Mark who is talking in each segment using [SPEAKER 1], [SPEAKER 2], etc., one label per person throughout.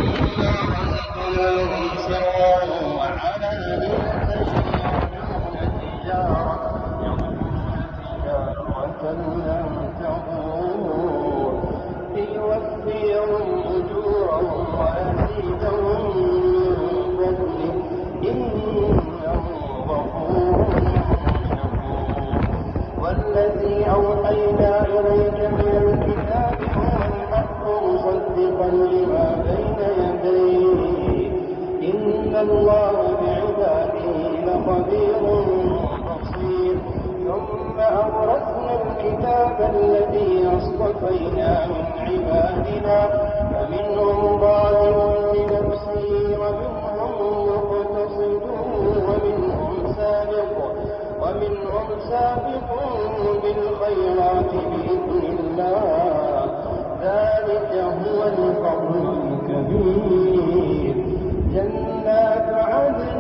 [SPEAKER 1] مما رزقناهم سرا وعلانية يرجون تجارة لن تبور ليوفيهم أجورهم ويزيدهم من فضله إنه غفور شكور. والذي أوحينا إليك من الكتاب هو الحق مصدقا لما بين يديه إن الله بعباده لخبير بصير. ثم أورثنا الكتاب الذي اصطفينا من عبادنا فمنهم ظالم لنفسه ومنهم مقتصد ومنهم سابق بالخيرات بإذن الله ذلك هو الفضل الكبير. جنات عدن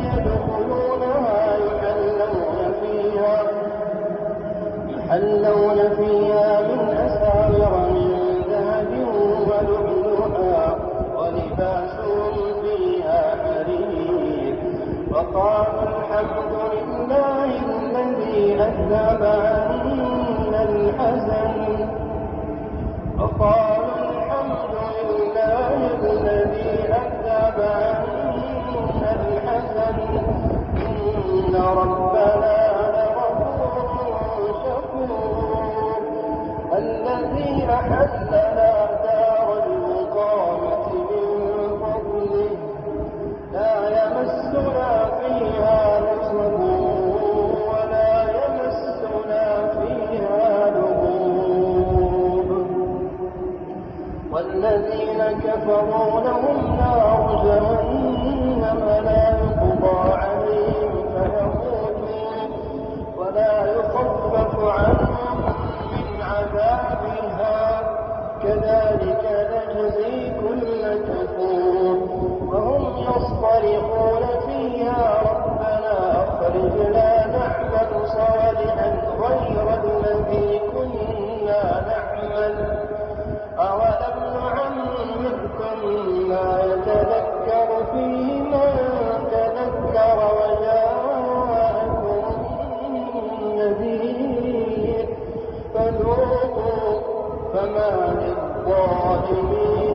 [SPEAKER 1] يدخلونها يحلون فيها من أساور من ذهب ولؤلؤا ولباسهم فيها حرير. وقالوا الحمد لله الذي أذهب عنا الحزن إن ربنا لغفور شكور. الذي أحلنا دار المقامة من فضله لا يمسنا فيها نصب ولا يمسنا فيها لغوب. والذين كفروا لهم نار جهنم لا يقضى عليهم فيموتوا ولا يخفف عنهم من عذابها كذلك